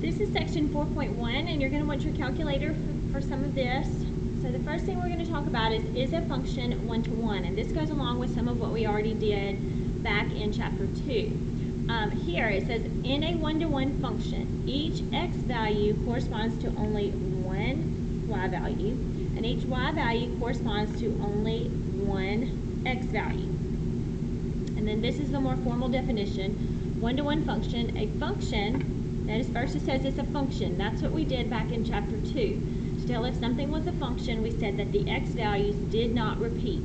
This is section 4.1, and you're going to want your calculator for some of this. So the first thing we're going to talk about is a function one-to-one, and this goes along with some of what we already did back in chapter 2. Here it says, in a one-to-one function, each x value corresponds to only one y value, and each y value corresponds to only one x value. And then this is the more formal definition. One-to-one function, a function, notice first it says it's a function. That's what we did back in chapter 2. To tell if something was a function, we said that the x values did not repeat.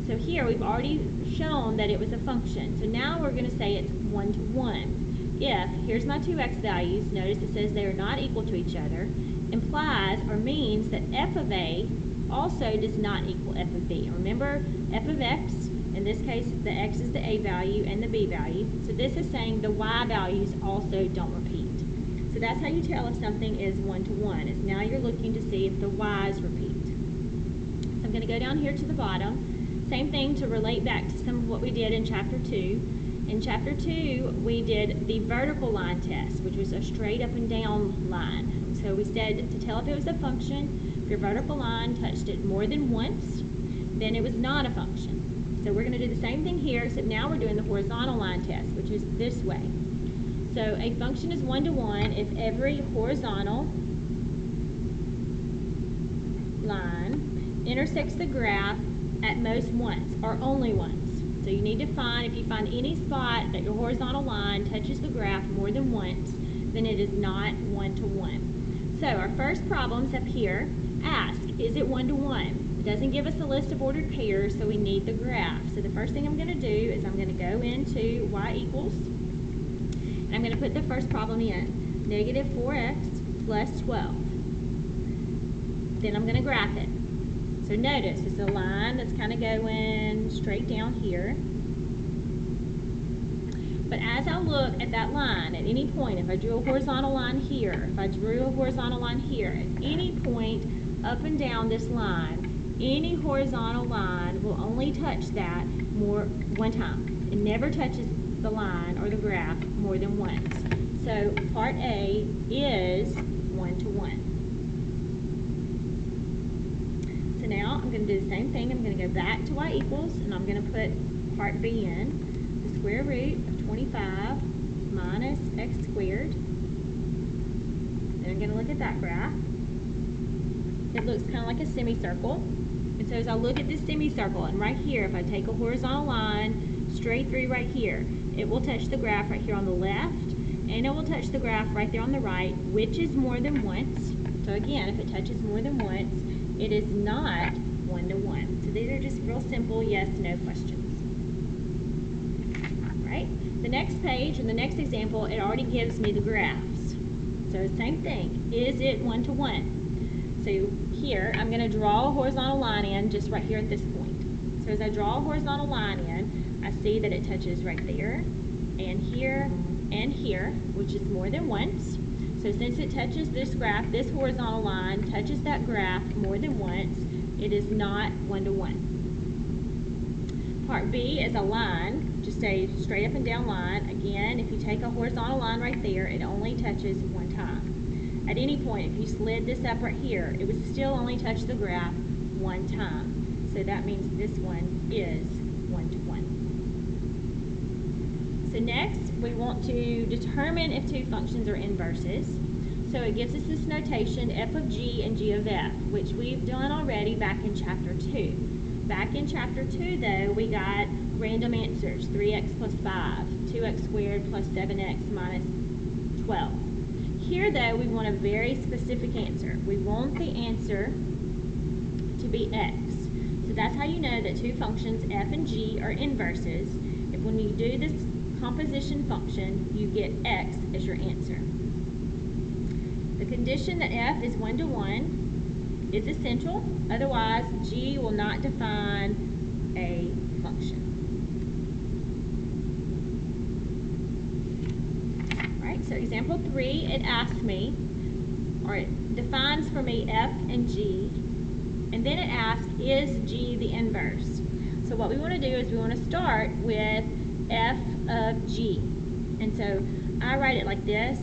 So here we've already shown that it was a function. So now we're going to say it's one-to-one. If, here's my two x values, notice it says they are not equal to each other, implies or means that f of a also does not equal f of b. Remember, f of x, in this case, the x is the a value and the b value. So this is saying the y values also don't repeat. So that's how you tell if something is one-to-one, is now you're looking to see if the y's repeat. So I'm going to go down here to the bottom. Same thing to relate back to some of what we did in chapter 2. In chapter 2, we did the vertical line test, which was a straight up and down line. So we said to tell if it was a function, if your vertical line touched it more than once, then it was not a function. So we're going to do the same thing here, except now we're doing the horizontal line test, which is this way. So a function is one-to-one if every horizontal line intersects the graph at most once, or only once. So you need to find, if you find any spot that your horizontal line touches the graph more than once, then it is not one-to-one. So our first problem's up here. Ask, is it one-to-one? It doesn't give us a list of ordered pairs, so we need the graph. So the first thing I'm going to do is I'm going to go into y equals, and I'm going to put the first problem in, negative 4x plus 12. Then I'm going to graph it. So notice, it's a line that's kind of going straight down here. But as I look at that line, at any point, if I drew a horizontal line here, if I drew a horizontal line here, at any point up and down this line, any horizontal line will only touch that one time. It never touches the line or the graph more than once. So part A is one-to-one. Now I'm going to do the same thing. I'm going to go back to y equals, and I'm going to put part B in, the square root of 25 minus x squared. Then I'm going to look at that graph. It looks kind of like a semicircle. And so as I look at this semicircle, and right here, if I take a horizontal line straight through right here, it will touch the graph right here on the left, and it will touch the graph right there on the right, which is more than once. So again, if it touches more than once, it is not one-to-one. So these are just real simple yes/no questions. All right. The next page, in the next example, it already gives me the graphs. So same thing. Is it one-to-one? So here, I'm going to draw a horizontal line in just right here at this point. So as I draw a horizontal line in, I see that it touches right there, and here, which is more than once. So since it touches this graph, this horizontal line touches that graph more than once, it is not one-to-one. Part B is a line, just a straight up and down line. Again, if you take a horizontal line right there, it only touches one time. At any point, if you slid this up right here, it would still only touch the graph one time. So that means this one is one-to-one. So next, we want to determine if two functions are inverses. So it gives us this notation, f of g and g of f, which we've done already back in chapter 2. Back in chapter 2, though, we got random answers, 3x plus 5, 2x squared plus 7x minus 12. Here, though, we want a very specific answer. We want the answer to be x. So that's how you know that two functions, f and g, are inverses. If when you do this composition function, you get x as your answer. The condition that f is one-to-one is essential, otherwise g will not define a function. Alright, so example 3, it asks me, or it defines for me f and g, and then it asks, is g the inverse? So what we want to do is we want to start with f of g. And so I write it like this.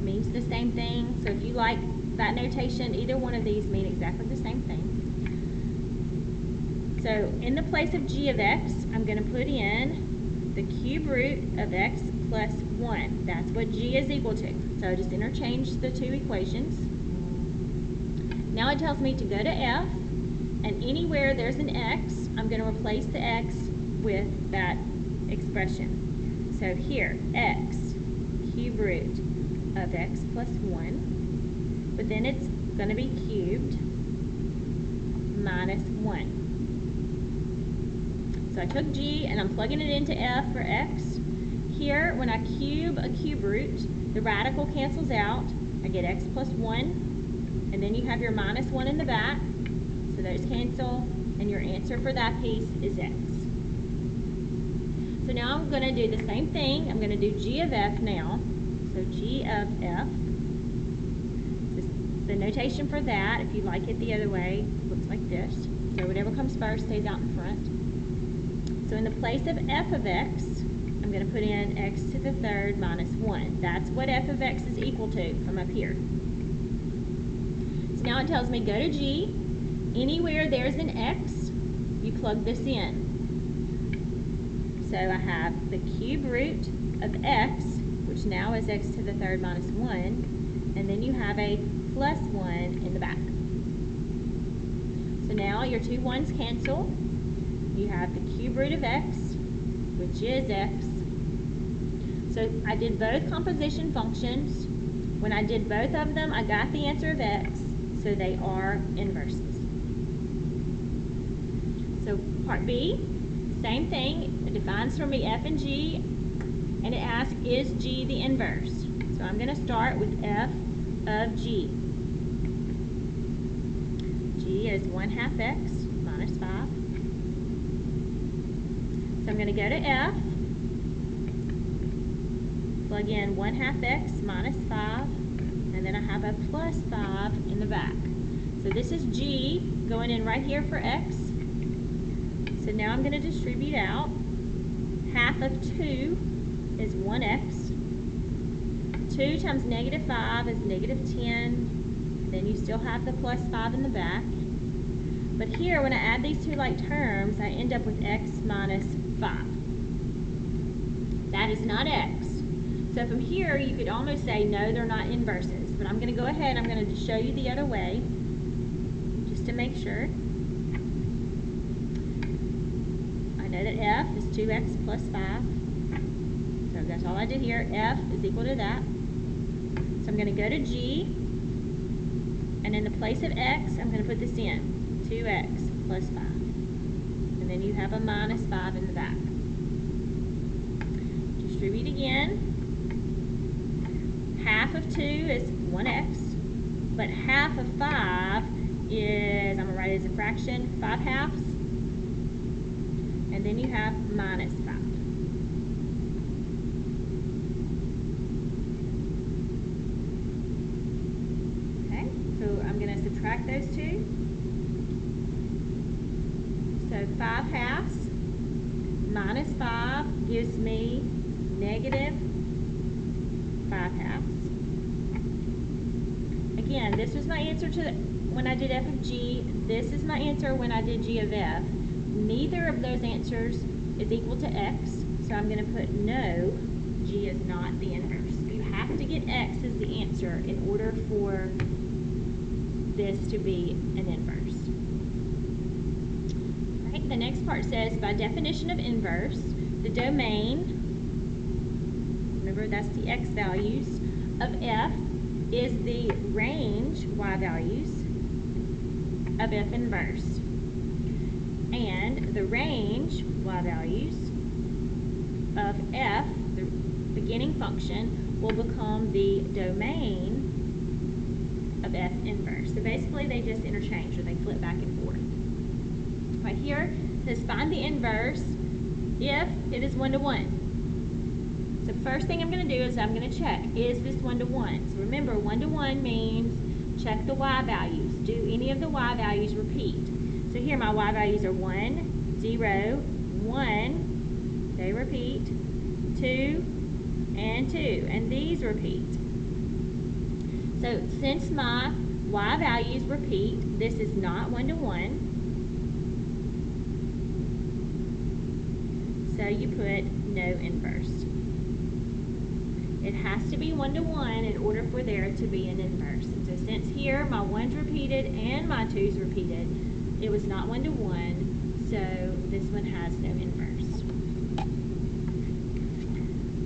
means the same thing. So if you like that notation, either one of these mean exactly the same thing. So in the place of g of x, I'm going to put in the cube root of x plus 1. That's what g is equal to. So just interchange the two equations. Now it tells me to go to f, and anywhere there's an x, I'm going to replace the x with that expression. So here, x cube root of x plus 1, but then it's going to be cubed minus 1. So I took g and I'm plugging it into f for x. Here, when I cube a cube root, the radical cancels out. I get x plus 1, and then you have your minus 1 in the back. So those cancel, and your answer for that piece is x. So now I'm going to do the same thing. I'm going to do g of f now. So g of f, the notation for that, if you like it the other way, looks like this. So whatever comes first stays out in front. So in the place of f of x, I'm going to put in x to the third minus 1. That's what f of x is equal to from up here. So now it tells me go to g. Anywhere there's an x, you plug this in. So I have the cube root of x, which now is x to the third minus 1, and then you have a plus 1 in the back. So now your two 1's cancel. You have the cube root of x, which is x. So I did both composition functions. When I did both of them, I got the answer of x, so they are inverses. So part B, same thing. It defines for me f and g, and it asks, is g the inverse? So I'm going to start with f of g. G is 1/2 x minus 5. So I'm going to go to f, plug in 1/2 x minus 5, and then I have a plus 5 in the back. So this is g going in right here for x. So now I'm going to distribute out. Half of 2 is 1x. 2 times negative 5 is negative 10. Then you still have the plus 5 in the back. But here, when I add these two like terms, I end up with x minus 5. That is not x. So from here, you could almost say, no, they're not inverses. But I'm going to go ahead, I'm going to show you the other way, just to make sure. I know that f is 2x plus 5. So that's all I did here. F is equal to that. So I'm going to go to g, and in the place of x, I'm going to put this in. 2x plus 5. And then you have a minus 5 in the back. Distribute again. Half of 2 is 1x, but half of 5 is, I'm going to write it as a fraction, 5/2. And then you have minus 5. Okay, so I'm going to subtract those two. So 5/2 minus 5 gives me negative 5/2. Again, this was my answer to when I did f of g. This is my answer when I did g of f. Neither of those answers is equal to x, so I'm going to put no, g is not the inverse. You have to get x as the answer in order for this to be an inverse. Right, the next part says, by definition of inverse, the domain, remember that's the x values, of f is the range y values of f inverse. And the range y values of f, the beginning function, will become the domain of f inverse. So basically they just interchange, or they flip back and forth. Right here it says find the inverse if it is 1-to-1. So first thing I'm going to do is I'm going to check, is this 1-to-1? So remember, 1-to-1 means check the y values. Do any of the y values repeat? So here my y values are 1, 0, 1, they repeat, 2, and 2, and these repeat. So since my y values repeat, this is not 1 to 1. So you put no inverse. It has to be 1 to 1 in order for there to be an inverse. And so since here my 1's repeated and my 2's repeated, it was not 1 to 1, so this one has no inverse.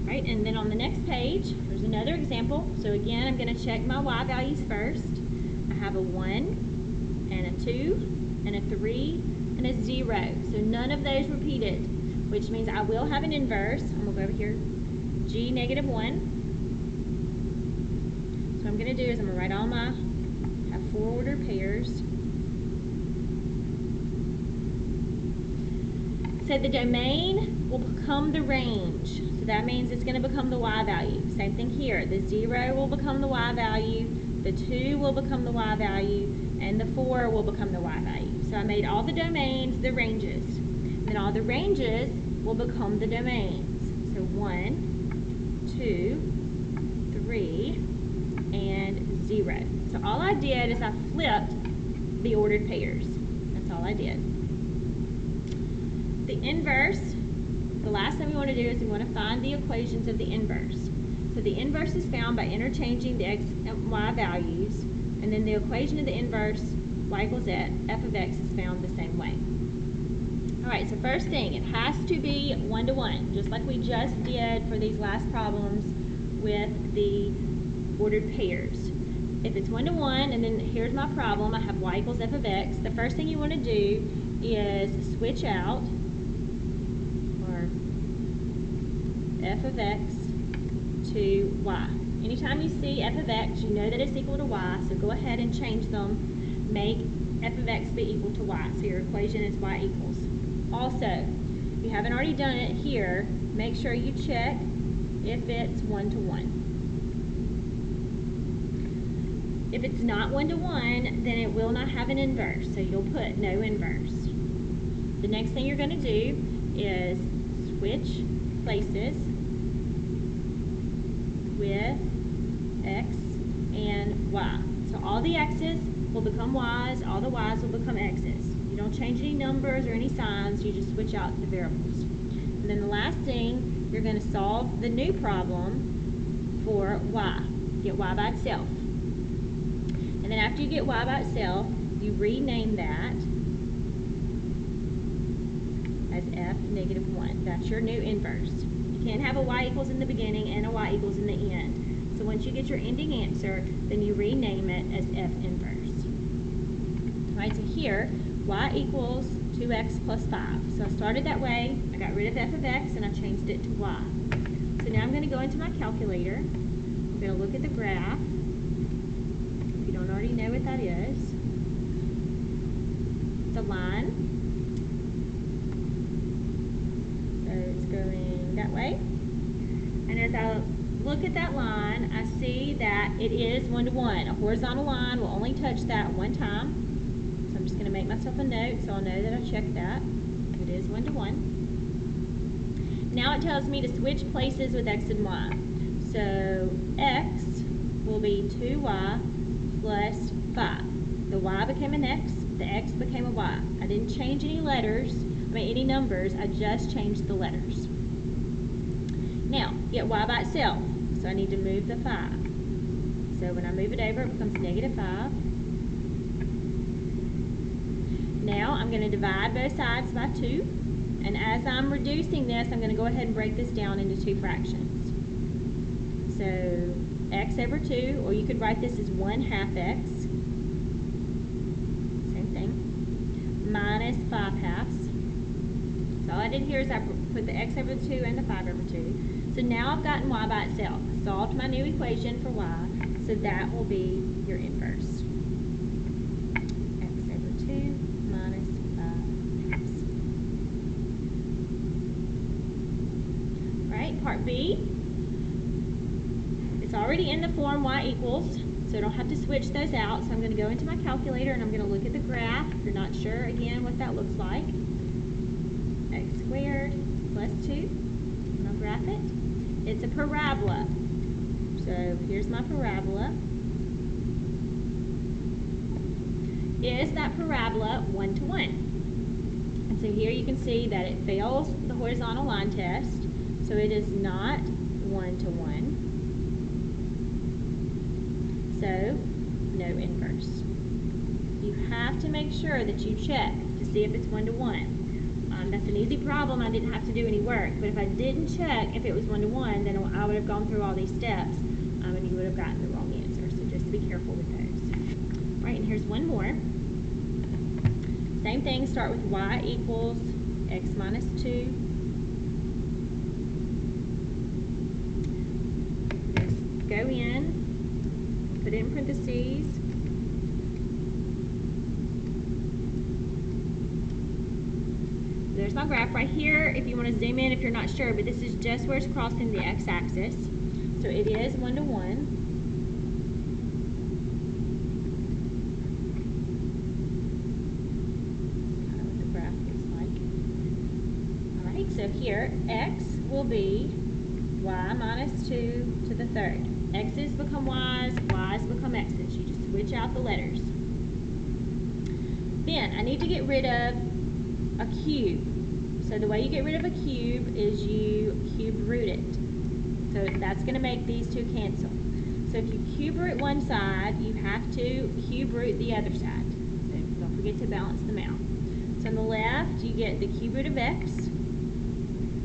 Right, and then on the next page, there's another example. So again, I'm going to check my y values first. I have a 1, and a 2, and a 3, and a 0. So none of those repeated, which means I will have an inverse. I'm going to go over here, g negative 1. So what I'm going to do is I'm going to write all my, have 4 ordered pairs. So the domain will become the range. So that means it's going to become the y value. Same thing here. The 0 will become the y value, the 2 will become the y value, and the 4 will become the y value. So I made all the domains the ranges. And then all the ranges will become the domains. So 1, 2, 3, and 0. So all I did is I flipped the ordered pairs. That's all I did. The inverse, the last thing we want to do is we want to find the equations of the inverse. So the inverse is found by interchanging the x and y values, and then the equation of the inverse, y equals f of x, is found the same way. Alright, so first thing, it has to be 1 to 1, just like we just did for these last problems with the ordered pairs. If it's 1 to 1, and then here's my problem, I have y equals f of x, the first thing you want to do is switch out, or f of x to y. Anytime you see f of x, you know that it's equal to y, so go ahead and change them. Make f of x be equal to y, so your equation is y equals. Also, if you haven't already done it here, make sure you check if it's 1 to 1. If it's not 1 to 1, then it will not have an inverse, so you'll put no inverse. The next thing you're going to do is switch places with x and y. So all the x's will become y's, all the y's will become x's. You don't change any numbers or any signs, you just switch out the variables. And then the last thing, you're going to solve the new problem for y. Get y by itself. And then after you get y by itself, you rename that as f negative 1. That's your new inverse. You can't have a y equals in the beginning and a y equals in the end. So once you get your ending answer, then you rename it as f inverse. Alright, so here, y equals 2x plus 5. So I started that way, I got rid of f of x, and I changed it to y. So now I'm going to go into my calculator. I'm going to look at the graph. If you don't already know what that is, the line. So it's going that way. And as I look at that line, I see that it is 1 to 1. A horizontal line will only touch that one time. So I'm just going to make myself a note so I'll know that I checked that. It is 1 to 1. Now it tells me to switch places with x and y. So x will be 2y plus 5. The y became an x, the x became a y. I didn't change any letters, any numbers, I just changed the letters. Now, get y by itself, so I need to move the 5. So when I move it over, it becomes negative 5. Now I'm going to divide both sides by 2, and as I'm reducing this, I'm going to go ahead and break this down into 2 fractions. So x over 2, or you could write this as 1/2 x, same thing, minus 5/2. So all I did here is I put the x over 2 and the 5 over 2. So now I've gotten y by itself. I solved my new equation for y, so that will be your inverse. X over 2 minus 5. Right, part B. It's already in the form y equals, so I don't have to switch those out. So I'm going to go into my calculator and I'm going to look at the graph. If you're not sure, again, what that looks like. X squared plus 2. And I'll graph it. It's a parabola. So here's my parabola. is that parabola 1 to 1? And so here you can see that it fails the horizontal line test, so it is not 1 to 1. So, no inverse. You have to make sure that you check to see if it's 1 to 1. That's an easy problem. I didn't have to do any work, but if I didn't check if it was 1 to 1, then I would have gone through all these steps, and you would have gotten the wrong answer. So just be careful with those. All right, and here's one more. Same thing. Start with y equals x minus 2. Just go in, put it in parentheses. There's my graph right here. If you want to zoom in, if you're not sure, but this is just where it's crossing the x-axis. So it is 1 to 1. Kind of what the graph looks like. All right, so here x will be y minus 2 to the third. X's become y's, y's become x's. You just switch out the letters. Then I need to get rid of a cube. So the way you get rid of a cube is you cube root it. So that's going to make these two cancel. So if you cube root one side, you have to cube root the other side. So don't forget to balance them out. So on the left, you get the cube root of x.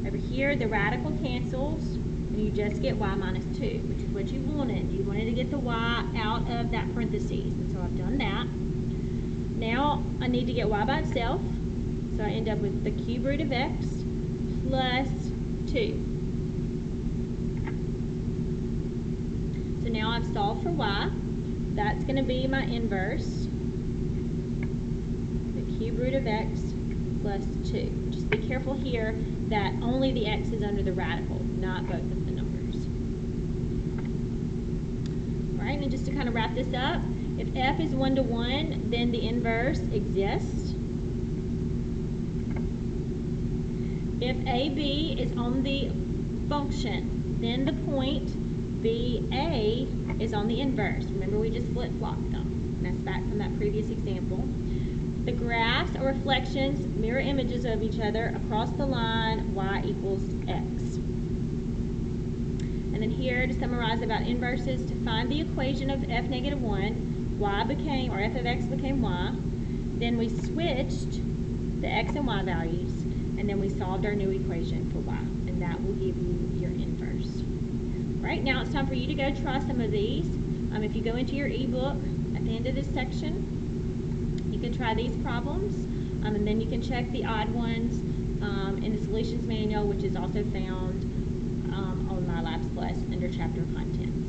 Over here, the radical cancels, and you just get y minus 2, which is what you wanted. You wanted to get the y out of that parentheses, and so I've done that. Now I need to get y by itself. So I end up with the cube root of x plus 2. So now I've solved for y. That's going to be my inverse. The cube root of x plus 2. Just be careful here that only the x is under the radical, not both of the numbers. All right, and just to kind of wrap this up, if f is 1 to 1, then the inverse exists. If AB is on the function, then the point BA is on the inverse. Remember, we just flip-flopped them. And that's back from that previous example. The graphs or reflections mirror images of each other across the line y equals x. And then here to summarize about inverses, to find the equation of f negative 1, y became, or f of x became y. Then we switched the x and y values, and then we solved our new equation for y, and that will give you your inverse. Right, now it's time for you to go try some of these. If you go into your ebook at the end of this section, you can try these problems, and then you can check the odd ones in the solutions manual, which is also found on My Labs Plus under chapter content.